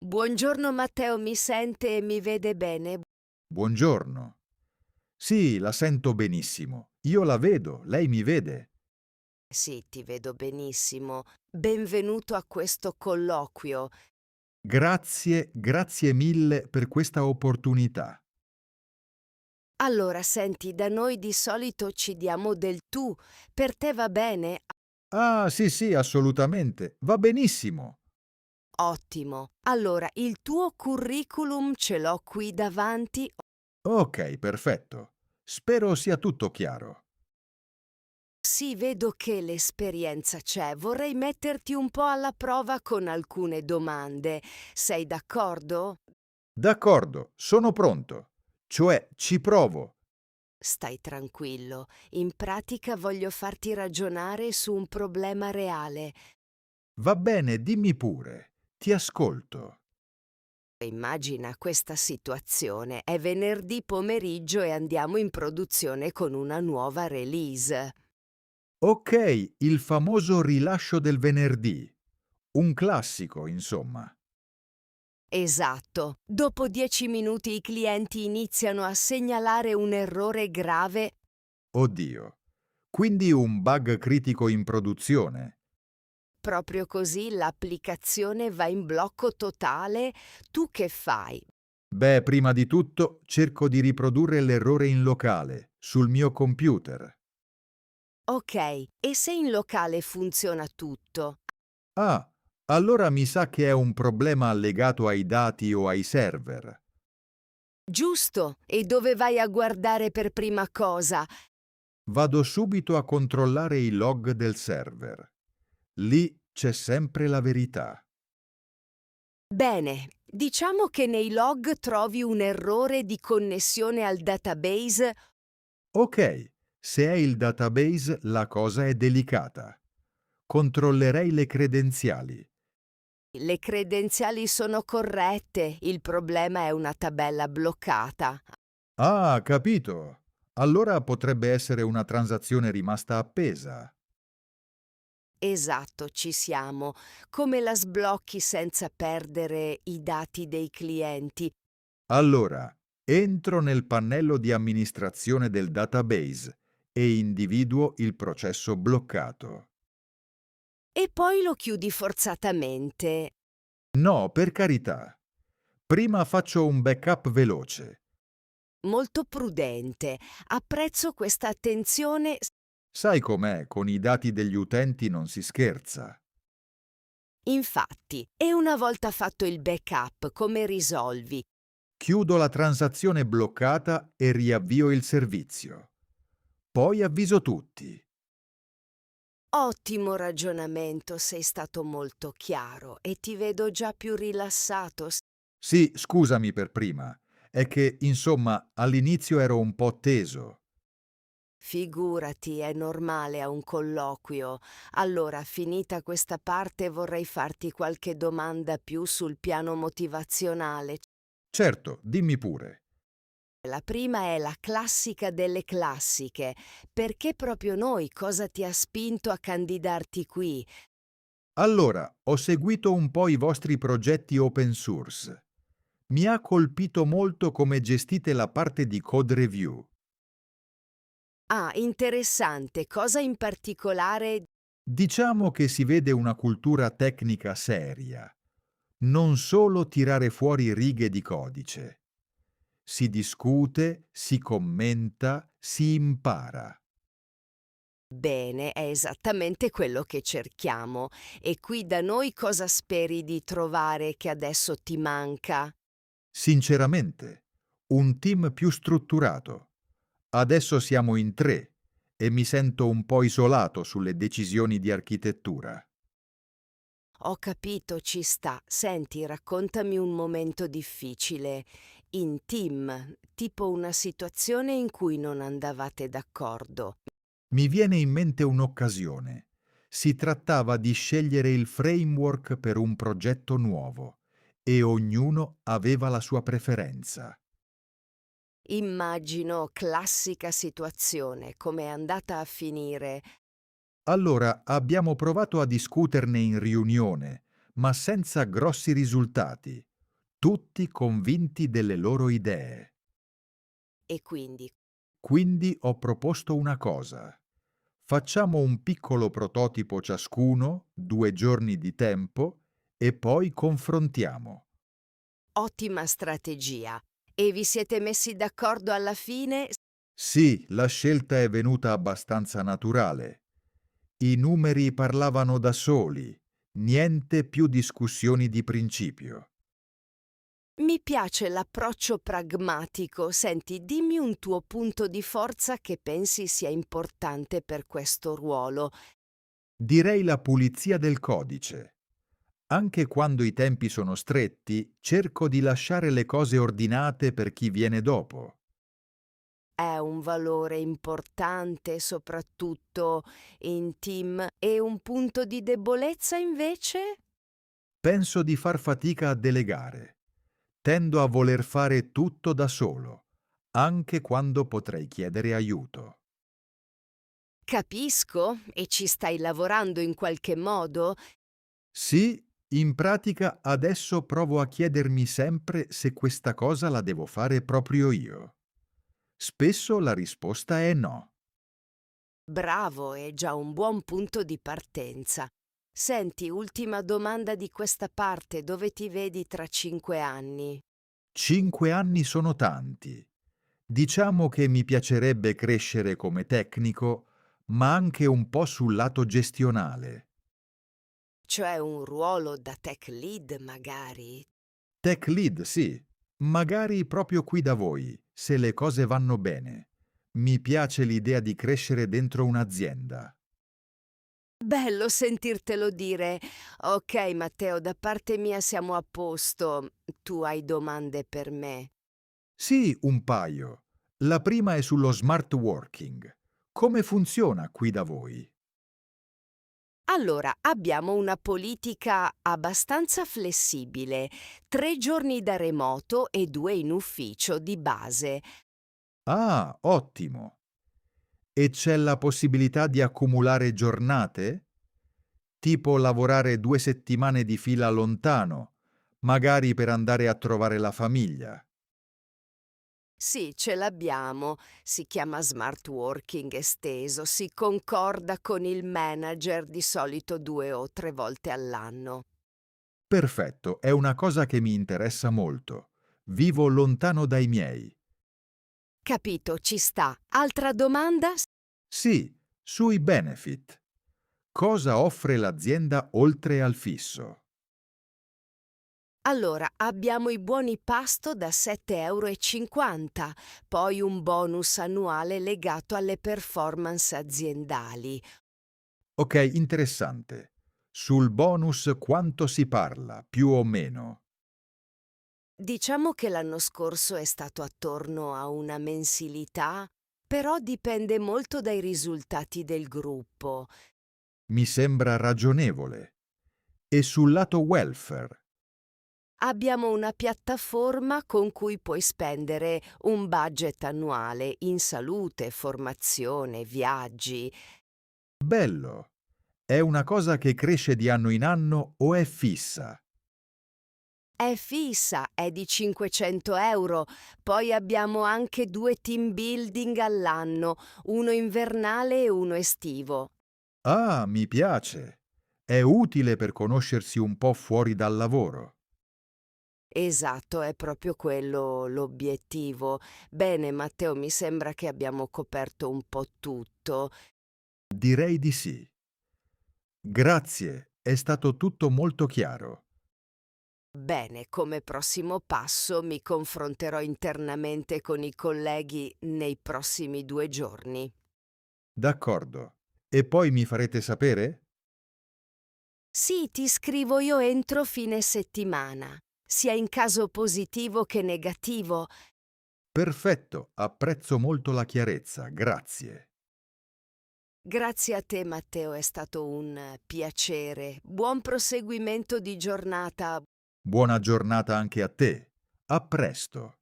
Buongiorno Matteo, mi sente e mi vede bene? Buongiorno. Sì, la sento benissimo. Io la vedo, lei mi vede. Sì, ti vedo benissimo. Benvenuto a questo colloquio. Grazie mille per questa opportunità. Allora, senti, da noi di solito ci diamo del tu. Per te va bene? Ah, sì, sì, assolutamente. Va benissimo. Ottimo. Allora, il tuo curriculum ce l'ho qui davanti. Ok, perfetto. Spero sia tutto chiaro. Sì, vedo che l'esperienza c'è. Vorrei metterti un po' alla prova con alcune domande. Sei d'accordo? D'accordo, sono pronto. Cioè, ci provo. Stai tranquillo, in pratica voglio farti ragionare su un problema reale. Va bene, dimmi pure. Ti ascolto. Immagina questa situazione, è venerdì pomeriggio e andiamo in produzione con una nuova release. Ok, il famoso rilascio del venerdì. Un classico, insomma. Esatto, dopo 10 minuti i clienti iniziano a segnalare un errore grave. Oddio. Quindi un bug critico in produzione. Proprio così l'applicazione va in blocco totale. Tu che fai? Beh, prima di tutto cerco di riprodurre l'errore in locale, sul mio computer. Ok, e se in locale funziona tutto? Ah, allora mi sa che è un problema legato ai dati o ai server. Giusto, e dove vai a guardare per prima cosa? Vado subito a controllare i log del server. Lì c'è sempre la verità. Bene, diciamo che nei log trovi un errore di connessione al database. Ok, se è il database la cosa è delicata. Controllerei le credenziali. Le credenziali sono corrette, il problema è una tabella bloccata. Ah, capito. Allora potrebbe essere una transazione rimasta appesa. Esatto, ci siamo. Come la sblocchi senza perdere i dati dei clienti? Allora, entro nel pannello di amministrazione del database e individuo il processo bloccato. E poi lo chiudi forzatamente. No, per carità. Prima faccio un backup veloce. Molto prudente. Apprezzo questa attenzione. Sai com'è, con i dati degli utenti non si scherza. Infatti, e una volta fatto il backup, come risolvi? Chiudo la transazione bloccata e riavvio il servizio. Poi avviso tutti. Ottimo ragionamento, sei stato molto chiaro e ti vedo già più rilassato. Sì, scusami per prima. È che, insomma, all'inizio ero un po' teso. Figurati, è normale a un colloquio. Allora, finita questa parte, vorrei farti qualche domanda più sul piano motivazionale. Certo, dimmi pure. La prima è la classica delle classiche. Perché proprio noi? Cosa ti ha spinto a candidarti qui? Allora, ho seguito un po' i vostri progetti open source. Mi ha colpito molto come gestite la parte di code review. Ah, interessante. Cosa in particolare? Diciamo che si vede una cultura tecnica seria, non solo tirare fuori righe di codice. Si discute, si commenta, si impara. Bene, è esattamente quello che cerchiamo. E qui da noi cosa speri di trovare che adesso ti manca? Sinceramente, un team più strutturato. Adesso siamo in 3 e mi sento un po' isolato sulle decisioni di architettura. Ho capito, ci sta. Senti, raccontami un momento difficile. In team, tipo una situazione in cui non andavate d'accordo. Mi viene in mente un'occasione. Si trattava di scegliere il framework per un progetto nuovo e ognuno aveva la sua preferenza. Immagino classica situazione, come è andata a finire. Allora abbiamo provato a discuterne in riunione, ma senza grossi risultati. tutti convinti delle loro idee. E quindi, Quindi ho proposto una cosa. Facciamo un piccolo prototipo ciascuno, 2 giorni di tempo, e poi confrontiamo. ottima strategia. E vi siete messi d'accordo alla fine? Sì, la scelta è venuta abbastanza naturale. I numeri parlavano da soli, niente più discussioni di principio. Mi piace l'approccio pragmatico. Senti, dimmi un tuo punto di forza che pensi sia importante per questo ruolo. Direi la pulizia del codice. Anche quando i tempi sono stretti, cerco di lasciare le cose ordinate per chi viene dopo. È un valore importante, soprattutto in team. E un punto di debolezza invece? Penso di far fatica a delegare. Tendo a voler fare tutto da solo, anche quando potrei chiedere aiuto. Capisco, e ci stai lavorando in qualche modo? Sì, in pratica adesso provo a chiedermi sempre se questa cosa la devo fare proprio io. Spesso la risposta è no. Bravo, è già un buon punto di partenza. Senti, ultima domanda di questa parte, dove ti vedi tra 5 anni? 5 anni sono tanti. Diciamo che mi piacerebbe crescere come tecnico, ma anche un po' sul lato gestionale. Cioè un ruolo da tech lead, magari? Tech lead, sì, magari proprio qui da voi, se le cose vanno bene. Mi piace l'idea di crescere dentro un'azienda. Bello sentirtelo dire. Ok, Matteo, da parte mia siamo a posto. Tu hai domande per me? Sì, un paio. La prima è sullo smart working. Come funziona qui da voi? Allora, abbiamo una politica abbastanza flessibile, 3 giorni da remoto e 2 in ufficio di base. Ah, ottimo. E c'è la possibilità di accumulare giornate? Tipo lavorare 2 settimane di fila lontano, magari per andare a trovare la famiglia. Sì, ce l'abbiamo, si chiama smart working esteso, si concorda con il manager di solito 2 o 3 volte all'anno. Perfetto, è una cosa che mi interessa molto. Vivo lontano dai miei. Capito, ci sta. Altra domanda? Sì, sui benefit. Cosa offre l'azienda oltre al fisso? Allora, abbiamo i buoni pasto da 7,50 euro, poi un bonus annuale legato alle performance aziendali. Ok, interessante. Sul bonus quanto si parla, più o meno? Diciamo che l'anno scorso è stato attorno a una mensilità, però dipende molto dai risultati del gruppo. Mi sembra ragionevole. E sul lato welfare? Abbiamo una piattaforma con cui puoi spendere un budget annuale in salute, formazione, viaggi. Bello. È una cosa che cresce di anno in anno o è fissa? È fissa, è di 500 euro. Poi abbiamo anche 2 team building all'anno, uno invernale e uno estivo. Ah, mi piace. È utile per conoscersi un po' fuori dal lavoro. Esatto, è proprio quello l'obiettivo. Bene, Matteo, mi sembra che abbiamo coperto un po' tutto. Direi di sì. Grazie, è stato tutto molto chiaro. Bene, come prossimo passo mi confronterò internamente con i colleghi nei prossimi 2 giorni. D'accordo. E poi mi farete sapere? Sì, ti scrivo io entro fine settimana, sia in caso positivo che negativo. Perfetto, apprezzo molto la chiarezza, grazie. Grazie a te, Matteo, è stato un piacere. Buon proseguimento di giornata. Buona giornata anche a te. A presto.